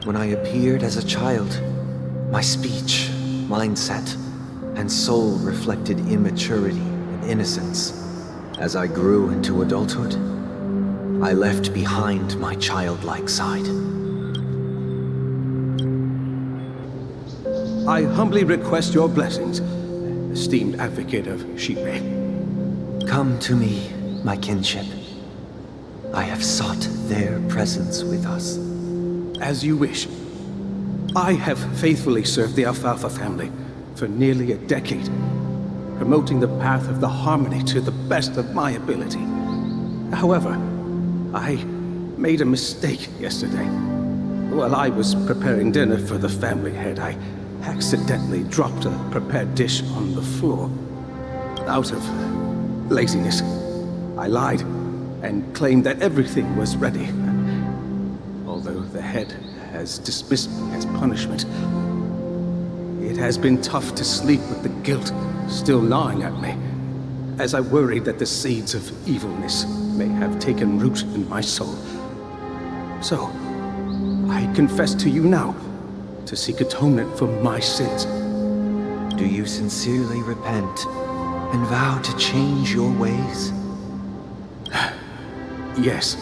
when I appeared as a child, my speech, mindset, and soul reflected immaturity and innocence. As I grew into adulthood, I left behind my childlike side. I humbly request your blessings, esteemed advocate of Shipe. Come to me, my kinship. I have sought their presence with us. As you wish. I have faithfully served the Alfalfa family for nearly a decade, promoting the path of the harmony to the best of my ability. However, I made a mistake yesterday. While I was preparing dinner for the family head, I accidentally dropped a prepared dish on the floor. Out of laziness, I lied and claimed that everything was ready. Although the head has dismissed me as punishment, it has been tough to sleep with the guilt still gnawing at me, as I worried that the seeds of evilness may have taken root in my soul. So, I confess to you now, to seek atonement for my sins. Do you sincerely repent and vow to change your ways? Yes.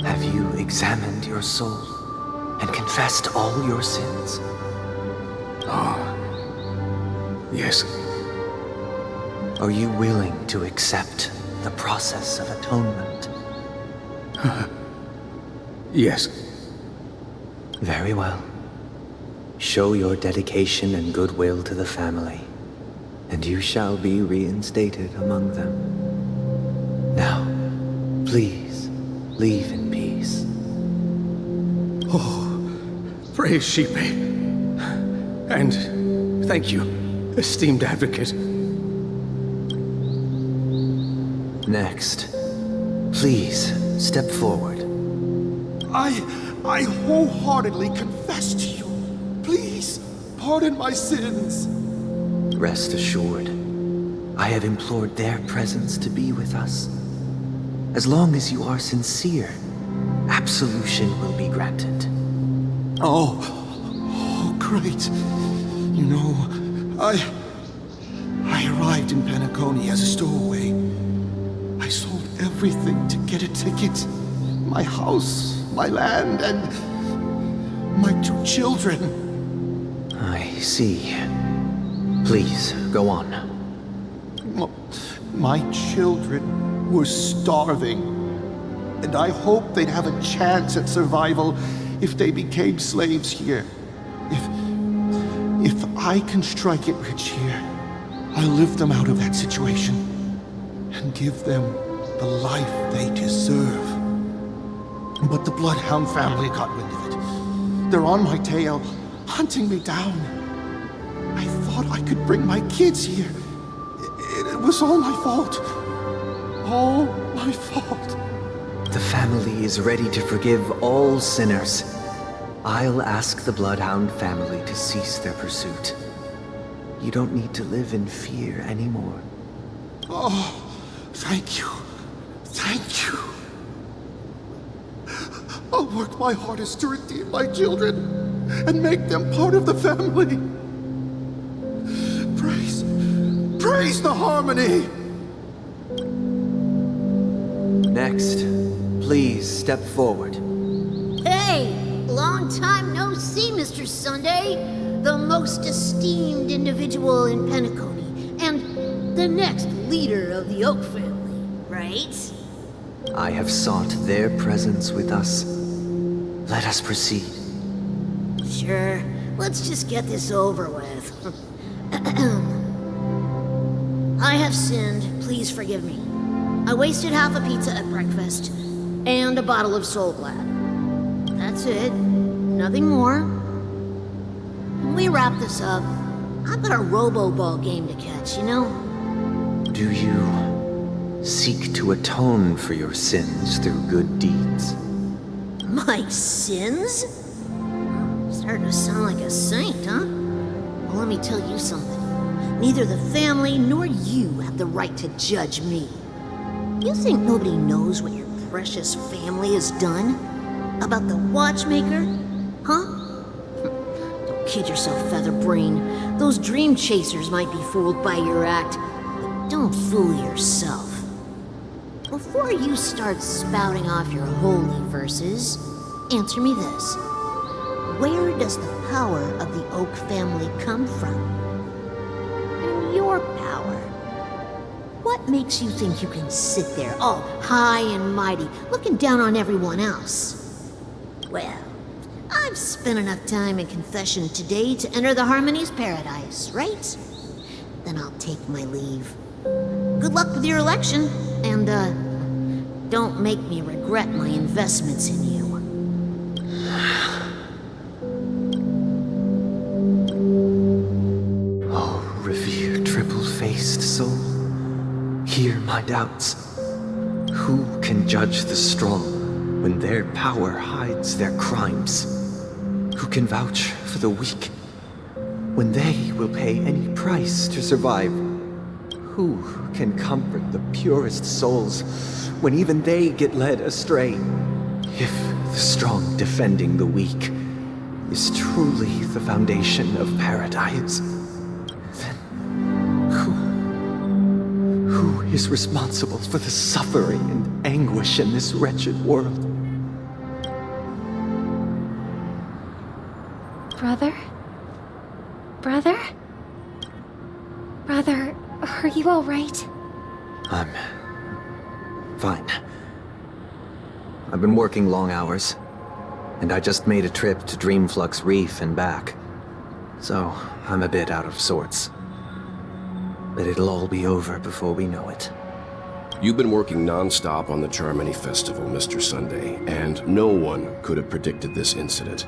Have you examined your soul and confessed all your sins? Yes. Are you willing to accept the process of atonement? Yes. Very well. Show your dedication and goodwill to the family, and you shall be reinstated among them. Now, please, leave in peace. Oh, praise Shipe. And thank you, esteemed advocate. Next, please step forward. I wholeheartedly confess to you. Please, pardon my sins. Rest assured, I have implored their presence to be with us. As long as you are sincere, absolution will be granted. Oh, great. You know, I arrived in Penacony as a stowaway. I sold everything to get a ticket. My house, my land, and my 2 children. I see. Please, go on. My children were starving, and I hoped they'd have a chance at survival if they became slaves here. If I can strike it rich here, I'll lift them out of that situation and give them the life they deserve. But the Bloodhound family got wind of it. They're on my tail, hunting me down. I thought I could bring my kids here. It was all my fault. All my fault. The family is ready to forgive all sinners. I'll ask the Bloodhound family to cease their pursuit. You don't need to live in fear anymore. Oh, thank you. Thank you. I'll work my hardest to redeem my children and make them part of the family. Praise the harmony! Next, please step forward. Hey! Long time no see, Mr. Sunday. The most esteemed individual in Penacony, and the next leader of the Oak family, right? I have sought their presence with us. Let us proceed. Sure. Let's just get this over with. I have sinned. Please forgive me. I wasted half a pizza at breakfast, and a bottle of Soul Glad. That's it. Nothing more. When we wrap this up, I've got a robo-ball game to catch, you know? Do you seek to atone for your sins through good deeds? My sins? Starting to sound like a saint, huh? Well, let me tell you something. Neither the family nor you have the right to judge me. You think nobody knows what your precious family has done? About the watchmaker? Huh? Don't kid yourself, Featherbrain. Those dream chasers might be fooled by your act, but don't fool yourself. Before you start spouting off your holy verses, answer me this. Where does the power of the Oak family come from? And your power? What makes you think you can sit there, all high and mighty, looking down on everyone else? Well, I've spent enough time in confession today to enter the Harmony's paradise, right? Then I'll take my leave. Good luck with your election, and, don't make me regret my investments in you. Oh, revered triple-faced soul, hear my doubts. Who can judge the strong when their power hides their crimes? Who can vouch for the weak when they will pay any price to survive? Who can comfort the purest souls when even they get led astray? If the strong defending the weak is truly the foundation of paradise, then who is responsible for the suffering and anguish in this wretched world? Brother? Brother? Brother, are you all right? I'm fine. I've been working long hours, and I just made a trip to Dreamflux Reef and back. So, I'm a bit out of sorts. But it'll all be over before we know it. You've been working non-stop on the Charmony Festival, Mr. Sunday, and no one could have predicted this incident.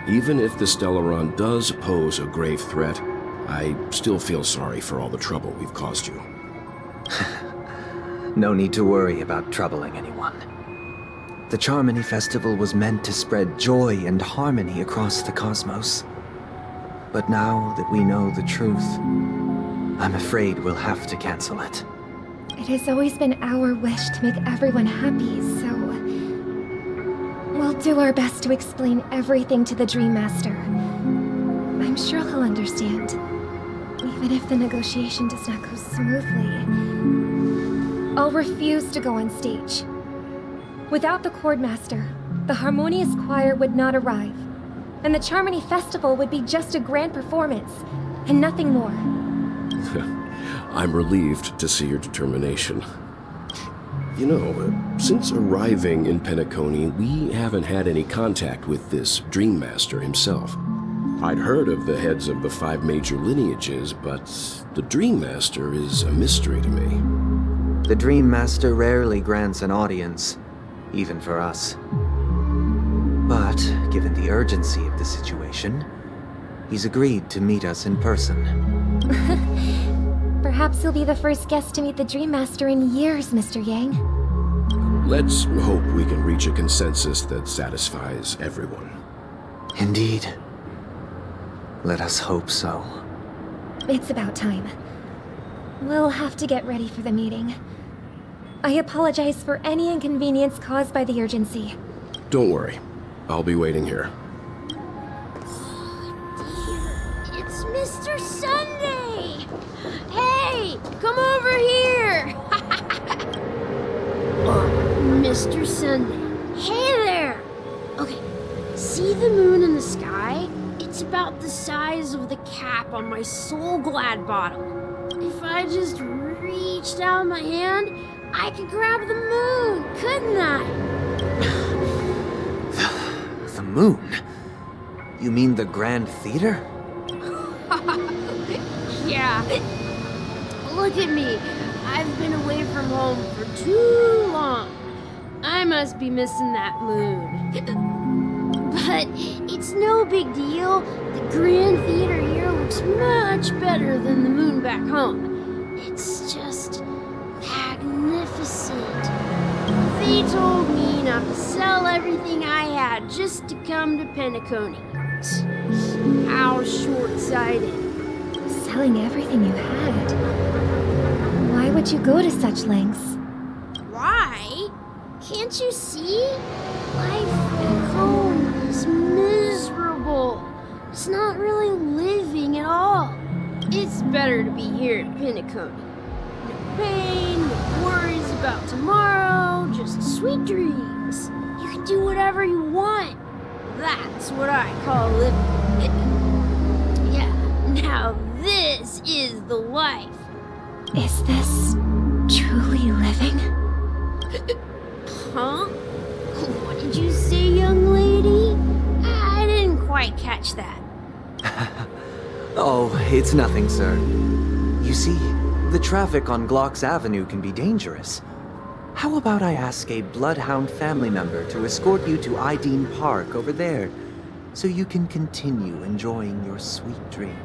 Even if the Stellaron does pose a grave threat, I still feel sorry for all the trouble we've caused you. No need to worry about troubling anyone. The Charmony Festival was meant to spread joy and harmony across the cosmos. But now that we know the truth, I'm afraid we'll have to cancel it. It has always been our wish to make everyone happy, so... we'll do our best to explain everything to the Dream Master. I'm sure he'll understand. Even if the negotiation does not go smoothly. I'll refuse to go on stage. Without the Chordmaster, the Harmonious Choir would not arrive, and the Charmony Festival would be just a grand performance, and nothing more. I'm relieved to see your determination. You know, since arriving in Penacony, we haven't had any contact with this Dream Master himself. I'd heard of the heads of the 5 major lineages, but the Dream Master is a mystery to me. The Dream Master rarely grants an audience, even for us. But, given the urgency of the situation, he's agreed to meet us in person. Perhaps you'll be the first guest to meet the Dream Master in years, Mr. Yang. Let's hope we can reach a consensus that satisfies everyone. Indeed. Let us hope so. It's about time. We'll have to get ready for the meeting. I apologize for any inconvenience caused by the urgency. Don't worry. I'll be waiting here. It's Mr. Sunday! Hey, come over here! Mr. Sunday. Hey there! Okay, see the moon in the sky? It's about the size of the cap on my Soul Glad bottle. If I just reached out my hand, I could grab the moon, couldn't I? The moon? You mean the Grand Theater? Yeah. Look at me. I've been away from home for too long. I must be missing that moon. But it's no big deal. The Grand Theater here looks much better than the moon back home. It's just magnificent. They told me not to sell everything I had just to come to Penacony. How short-sighted. Selling everything you had. Why would you go to such lengths? Why? Can't you see? Life back home is miserable. That's not really living at all. It's better to be here at Penacony. No pain, no worries about tomorrow, just sweet dreams. You can do whatever you want. That's what I call living. Yeah, now this is the life. Is this truly living? Huh? What did you say, young lady? I didn't quite catch that. Oh, it's nothing, sir. You see, the traffic on Glock's Avenue can be dangerous. How about I ask a Bloodhound family member to escort you to Ideen Park over there, so you can continue enjoying your sweet dream?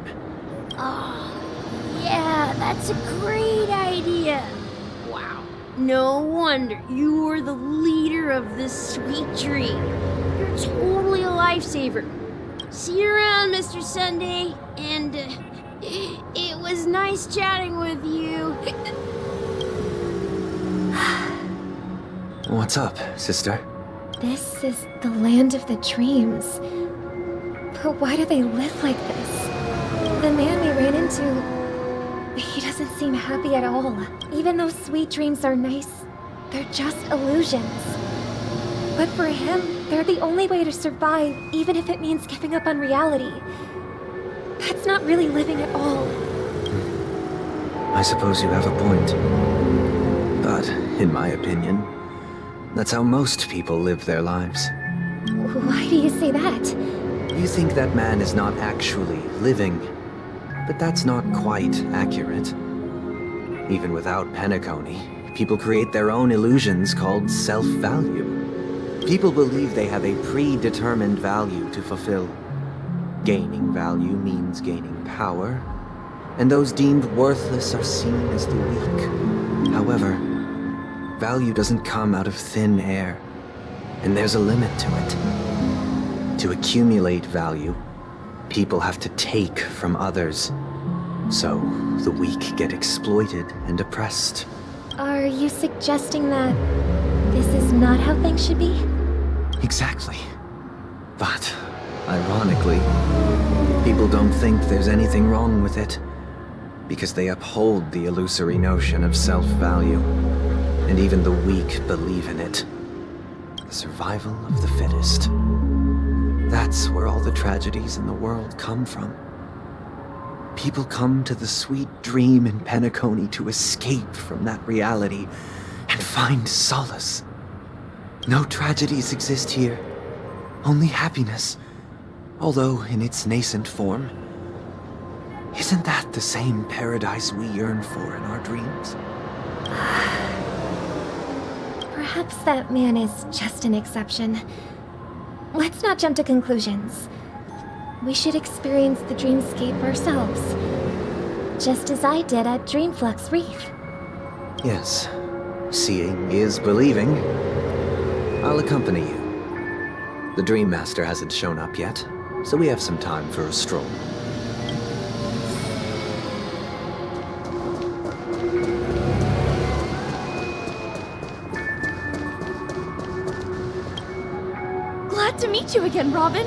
Oh, yeah, that's a great idea. Wow. No wonder you were the leader of this sweet dream. You're totally a lifesaver. See you around, Mr. Sunday. And it was nice chatting with you. What's up, sister? This is the land of the dreams. But why do they live like this? The man we ran into, he doesn't seem happy at all. Even though sweet dreams are nice, they're just illusions. But for him, they're the only way to survive, even if it means giving up on reality. That's not really living at all. I suppose you have a point. But, in my opinion, that's how most people live their lives. Why do you say that? You think that man is not actually living, but that's not quite accurate. Even without Penacony, people create their own illusions called self-value. People believe they have a predetermined value to fulfill. Gaining value means gaining power, and those deemed worthless are seen as the weak. However, value doesn't come out of thin air, and there's a limit to it. To accumulate value, people have to take from others. So, the weak get exploited and oppressed. Are you suggesting that this is not how things should be? Exactly. But, ironically, people don't think there's anything wrong with it, because they uphold the illusory notion of self-value, and even the weak believe in it. The survival of the fittest. That's where all the tragedies in the world come from. People come to the sweet dream in Penacony to escape from that reality and find solace. No tragedies exist here, only happiness, although in its nascent form. Isn't that the same paradise we yearn for in our dreams? Perhaps that man is just an exception. Let's not jump to conclusions. We should experience the dreamscape ourselves, just as I did at Dreamflux Reef. Yes, seeing is believing. I'll accompany you. The Dream Master hasn't shown up yet, so we have some time for a stroll. Glad to meet you again, Robin.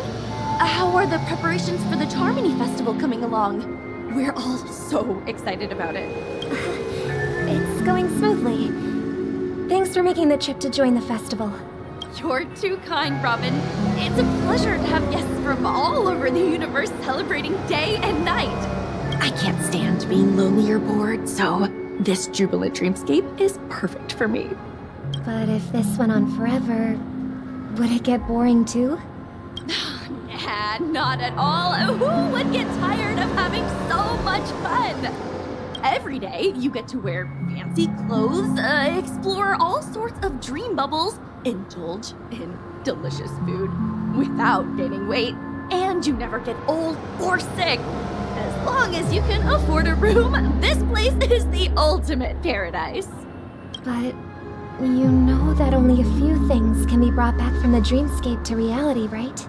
How are the preparations for the Charmony Festival coming along? We're all so excited about it. It's going smoothly. Thanks for making the trip to join the festival. You're too kind, Robin. It's a pleasure to have guests from all over the universe celebrating day and night. I can't stand being lonely or bored, so this jubilant dreamscape is perfect for me. But if this went on forever, would it get boring too? Nah, not at all. Who would get tired of having so much fun? Every day, you get to wear fancy clothes, explore all sorts of dream bubbles, indulge in delicious food without gaining weight, and you never get old or sick. As long as you can afford a room, this place is the ultimate paradise. But you know that only a few things can be brought back from the dreamscape to reality, right?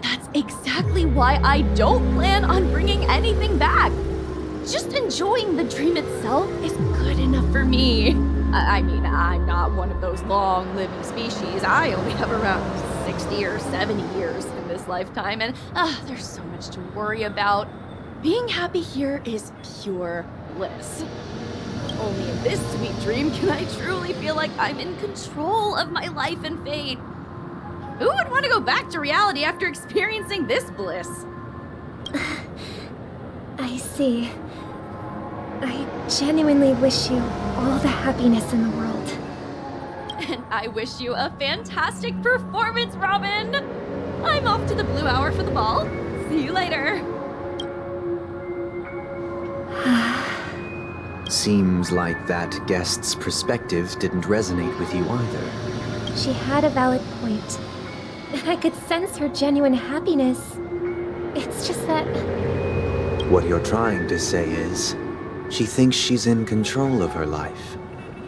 That's exactly why I don't plan on bringing anything back. Just enjoying the dream itself is good enough for me. I mean, I'm not one of those long-living species. I only have around 60 or 70 years in this lifetime, and there's so much to worry about. Being happy here is pure bliss. Only in this sweet dream can I truly feel like I'm in control of my life and fate. Who would want to go back to reality after experiencing this bliss? I see. I genuinely wish you all the happiness in the world. And I wish you a fantastic performance, Robin! I'm off to the Blue Hour for the ball. See you later. Seems like that guest's perspective didn't resonate with you either. She had a valid point. And I could sense her genuine happiness. It's just that... What you're trying to say is, she thinks she's in control of her life.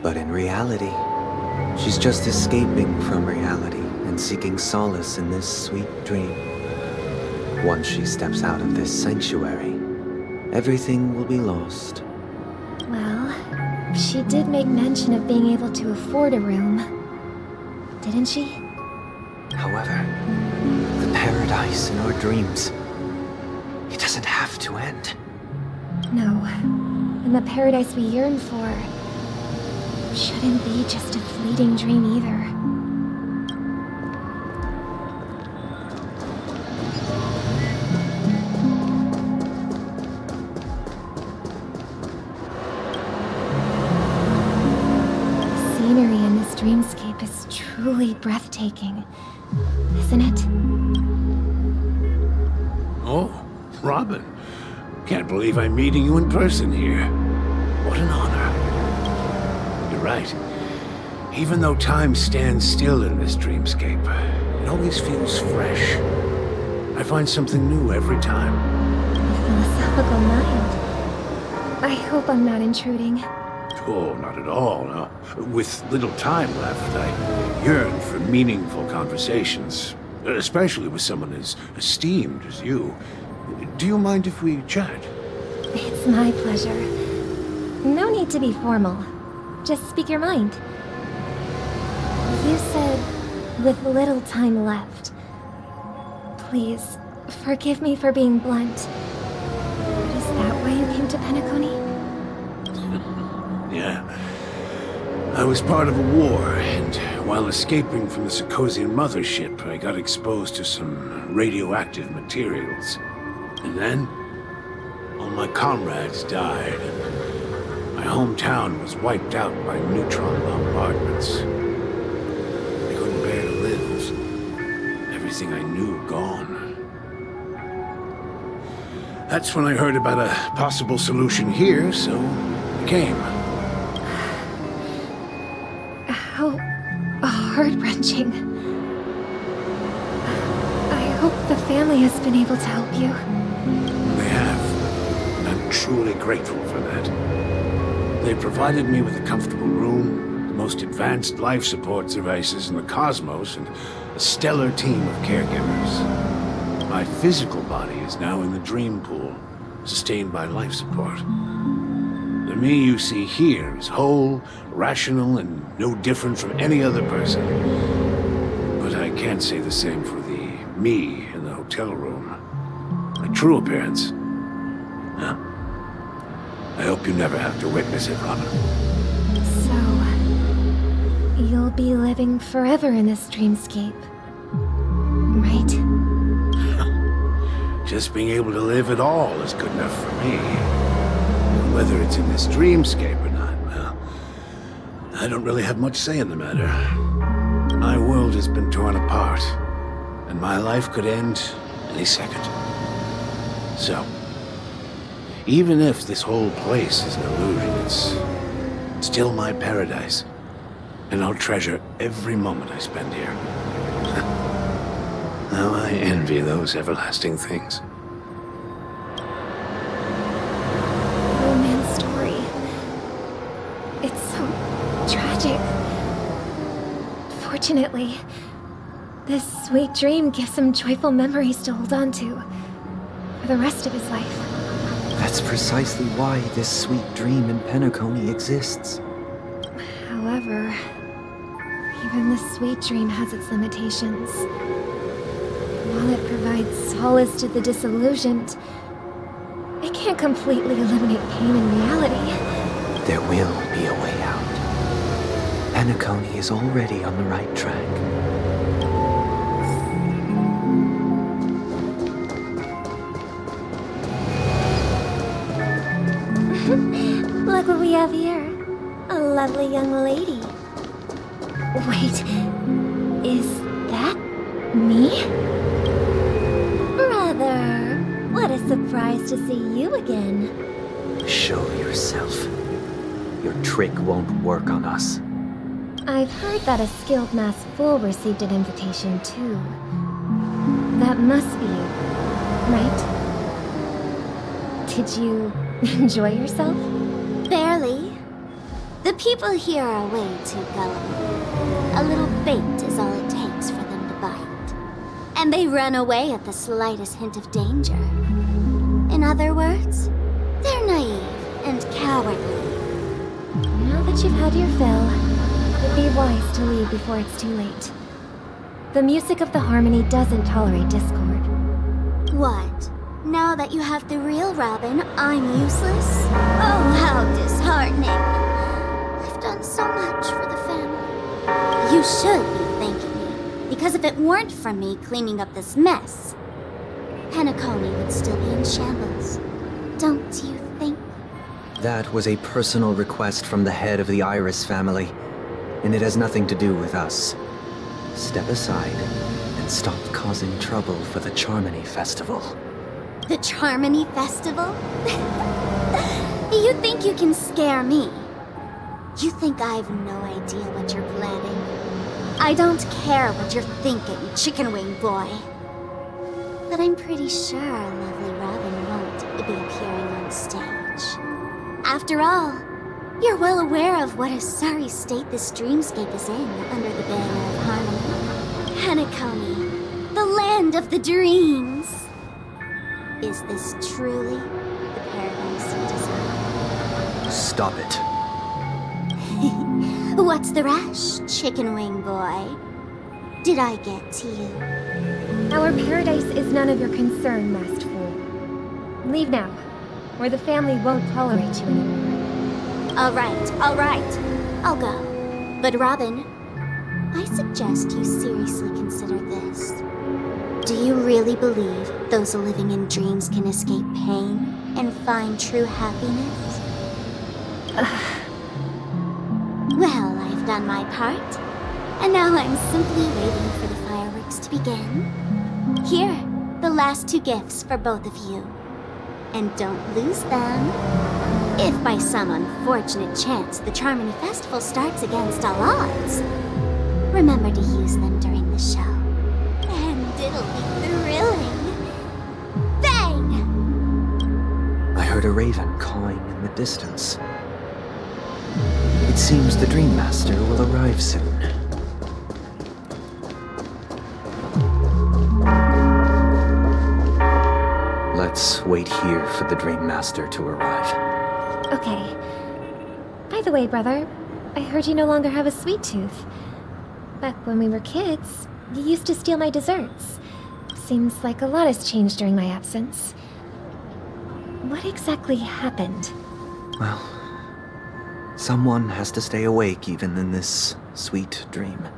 But in reality, she's just escaping from reality and seeking solace in this sweet dream. Once she steps out of this sanctuary, everything will be lost. Well, she did make mention of being able to afford a room. Didn't she? However, the paradise in our dreams, it doesn't have to end. No. And the paradise we yearn for shouldn't be just a fleeting dream either. The scenery in this dreamscape is truly breathtaking, isn't it? Oh, Robin. Can't believe I'm meeting you in person here. What an honor. You're right. Even though time stands still in this dreamscape, it always feels fresh. I find something new every time. Philosophical mind. I hope I'm not intruding. Oh, not at all. No. With little time left, I yearn for meaningful conversations, especially with someone as esteemed as you. Do you mind if we chat? It's my pleasure. No need to be formal. Just speak your mind. You said, with little time left. Please, forgive me for being blunt. But is that why you came to Penacony? Yeah. I was part of a war, and while escaping from the Sikosian mothership, I got exposed to some radioactive materials. And then, all my comrades died, and my hometown was wiped out by neutron bombardments. I couldn't bear to live. Everything I knew gone. That's when I heard about a possible solution here, so I came. How heart-wrenching. I hope the family has been able to help you. They have, and I'm truly grateful for that. They provided me with a comfortable room, the most advanced life support devices in the cosmos, and a stellar team of caregivers. My physical body is now in the dream pool, sustained by life support. The me you see here is whole, rational, and no different from any other person. But I can't say the same for the me in the hotel room. My true appearance. Huh. I hope you never have to witness it, Robin. So, you'll be living forever in this dreamscape, right? Just being able to live at all is good enough for me. Whether it's in this dreamscape or not, well, I don't really have much say in the matter. My world has been torn apart, and my life could end any second. So, even if this whole place is an illusion, it's still my paradise, and I'll treasure every moment I spend here. How I envy those everlasting things. Romance story. It's so tragic. Fortunately, this sweet dream gives him joyful memories to hold on to for the rest of his life. That's precisely why this sweet dream in Penacony exists. However, Even the sweet dream has its limitations. While it provides solace to the disillusioned, it can't completely eliminate pain in reality. There will be a way out. Penacony is already on the right track. Look what we have here. A lovely young lady. Wait, is that me? Brother, what a surprise to see you again. Show yourself. Your trick won't work on us. I've heard that a skilled masked fool received an invitation too. That must be you, right? Did you enjoy yourself? Barely. The people here are way too gullible. A little bait is all it takes for them to bite. And they run away at the slightest hint of danger. In other words, they're naive and cowardly. Now that you've had your fill, it'd be wise to leave before it's too late. The music of the harmony doesn't tolerate discord. What? Now that you have the real Robin, I'm useless? Oh, how disheartening. I've done so much for the family. You should be thanking me, because if it weren't for me cleaning up this mess, Penacony would still be in shambles. Don't you think? That was a personal request from the head of the Iris family, and it has nothing to do with us. Step aside and stop causing trouble for the Charmony Festival. The Charmony Festival? You think you can scare me? You think I've no idea what you're planning? I don't care what you're thinking, chicken wing boy. But I'm pretty sure lovely Robin won't be appearing on stage. After all, you're well aware of what a sorry state this dreamscape is in under the banner of harmony. Penacony, the land of the dreams. Is this truly the paradise you desire? Stop it. What's the rush, chicken wing boy? Did I get to you? Our paradise is none of your concern, masked fool. Leave now, or the family won't tolerate you anymore. All right. I'll go. But Robin, I suggest you seriously consider this. Do you really believe those living in dreams can escape pain and find true happiness? Well, I've done my part, and now I'm simply waiting for the fireworks to begin. Here, the last 2 gifts for both of you. And don't lose them. If by some unfortunate chance the Charmony Festival starts against all odds, remember to use them during the show. And it'll be thrilling. Bang! I heard a raven cawing in the distance. It seems the Dream Master will arrive soon. Let's wait here for the Dream Master to arrive. Okay. By the way, brother, I heard you no longer have a sweet tooth. Back when we were kids, you used to steal my desserts. Seems like a lot has changed during my absence. What exactly happened? Well, someone has to stay awake even in this sweet dream.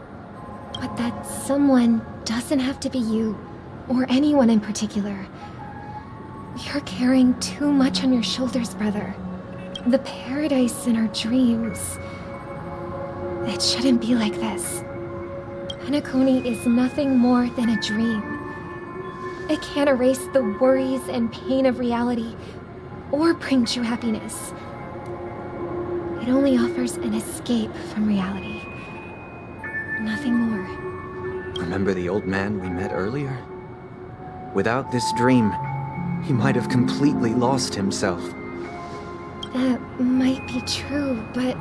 But that someone doesn't have to be you, or anyone in particular. You're carrying too much on your shoulders, brother. The paradise in our dreams. It shouldn't be like this. Penacony is nothing more than a dream. It can't erase the worries and pain of reality, or bring true happiness. It only offers an escape from reality. Nothing more. Remember the old man we met earlier? Without this dream, he might have completely lost himself. That might be true, but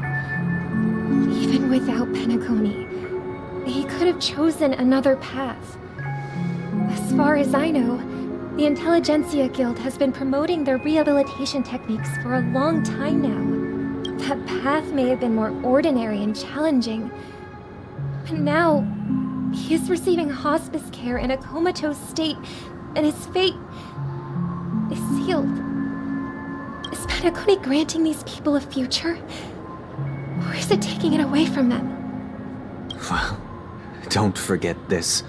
even without Penacony, he could have chosen another path. As far as I know, the Intelligentsia Guild has been promoting their rehabilitation techniques for a long time now. That path may have been more ordinary and challenging, And now, he is receiving hospice care in a comatose state, and his fate is sealed. Is Penacony granting these people a future? Or is it taking it away from them? Well, don't forget this.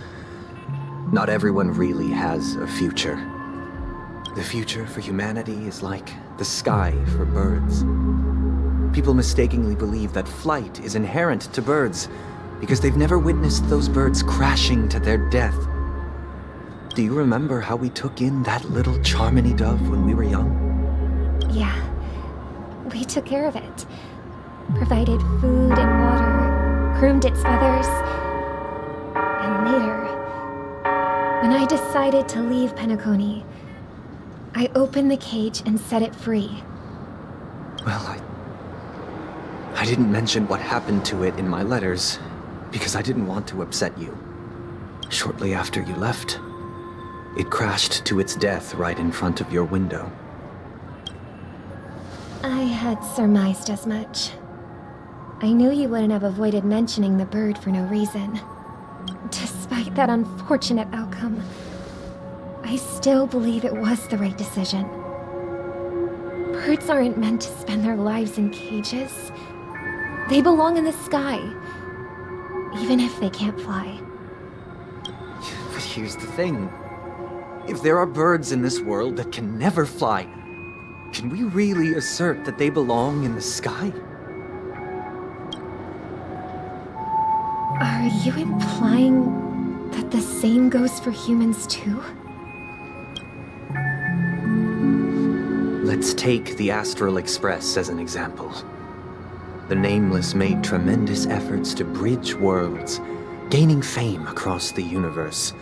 Not everyone really has a future. The future for humanity is like the sky for birds. People mistakenly believe that flight is inherent to birds because they've never witnessed those birds crashing to their death. Do you remember how we took in that little Charmony dove when we were young? Yeah. We took care of it. Provided food and water, groomed its feathers. And later, when I decided to leave Penacony, I opened the cage and set it free. Well, I didn't mention what happened to it in my letters because I didn't want to upset you. Shortly after you left, it crashed to its death right in front of your window. I had surmised as much. I knew you wouldn't have avoided mentioning the bird for no reason. Despite that unfortunate outcome, I still believe it was the right decision. Birds aren't meant to spend their lives in cages. They belong in the sky, even if they can't fly. But here's the thing. If there are birds in this world that can never fly, can we really assert that they belong in the sky? Are you implying that the same goes for humans too? Let's take the Astral Express as an example. The Nameless made tremendous efforts to bridge worlds, gaining fame across the universe.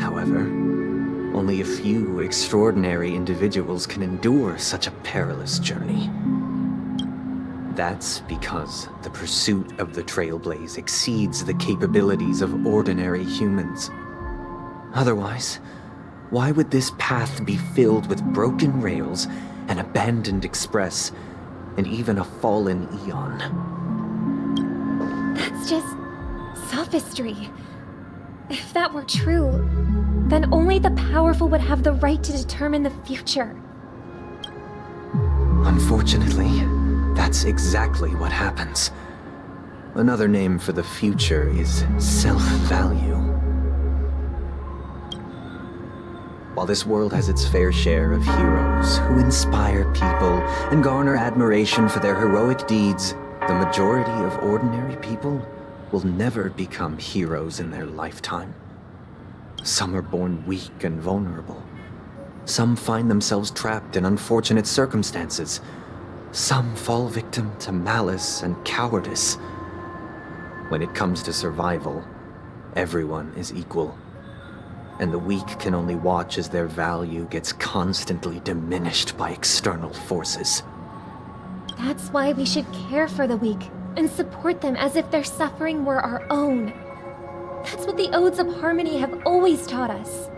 However, only a few extraordinary individuals can endure such a perilous journey. That's because the pursuit of the Trailblaze exceeds the capabilities of ordinary humans. Otherwise, why would this path be filled with broken rails, an abandoned express, and even a fallen Eon? That's just sophistry. If that were true, then only the powerful would have the right to determine the future. Unfortunately, that's exactly what happens. Another name for the future is self-value. While this world has its fair share of heroes who inspire people and garner admiration for their heroic deeds, the majority of ordinary people will never become heroes in their lifetime. Some are born weak and vulnerable. Some find themselves trapped in unfortunate circumstances. Some fall victim to malice and cowardice. When it comes to survival, everyone is equal. And the weak can only watch as their value gets constantly diminished by external forces. That's why we should care for the weak and support them as if their suffering were our own. That's what the Odes of Harmony have always taught us.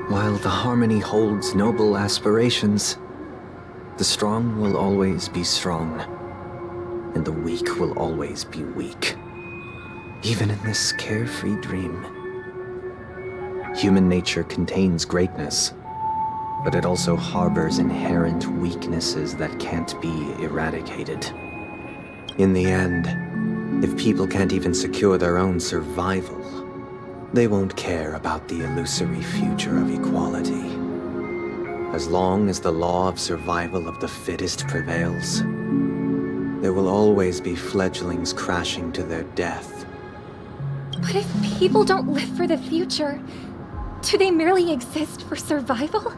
While the Harmony holds noble aspirations, the strong will always be strong, and the weak will always be weak. Even in this carefree dream. Human nature contains greatness, but it also harbors inherent weaknesses that can't be eradicated. In the end, if people can't even secure their own survival, they won't care about the illusory future of equality. As long as the law of survival of the fittest prevails, there will always be fledglings crashing to their death. But if people don't live for the future, do they merely exist for survival?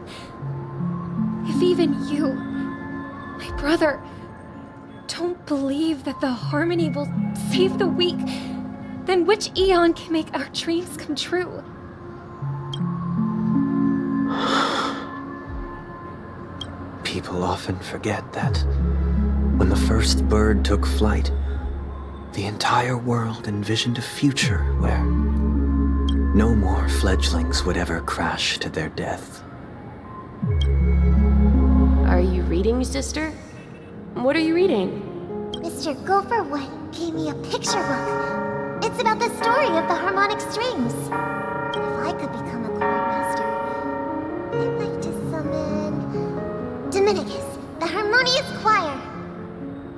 If even you, my brother, don't believe that the Harmony will save the weak, then which Eon can make our dreams come true? People often forget that when the first bird took flight, the entire world envisioned a future where no more fledglings would ever crash to their death. Are you reading, sister? What are you reading? Mr. Gopherwood gave me a picture book. It's about the story of the harmonic strings. If I could become a chord master, I'd like to summon Dominicus, the harmonious choir.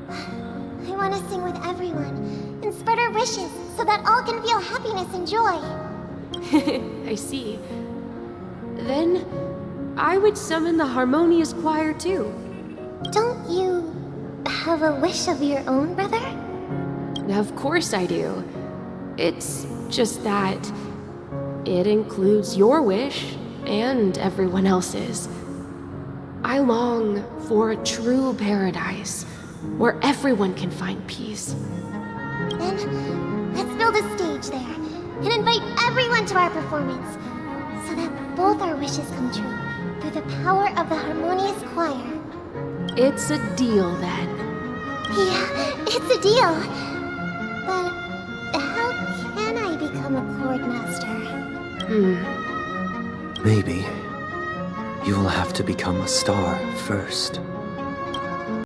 I want to sing with everyone and spread our wishes so that all can feel happiness and joy. I see. Then I would summon the harmonious choir too. Don't you have a wish of your own, brother? Of course I do. It's just that it includes your wish and everyone else's. I long for a true paradise where everyone can find peace. Then let's build a stage there and invite everyone to our performance so that both our wishes come true through the power of the harmonious choir. It's a deal then. Yeah, it's a deal. But how can I become a chord master? Maybe you will have to become a star first.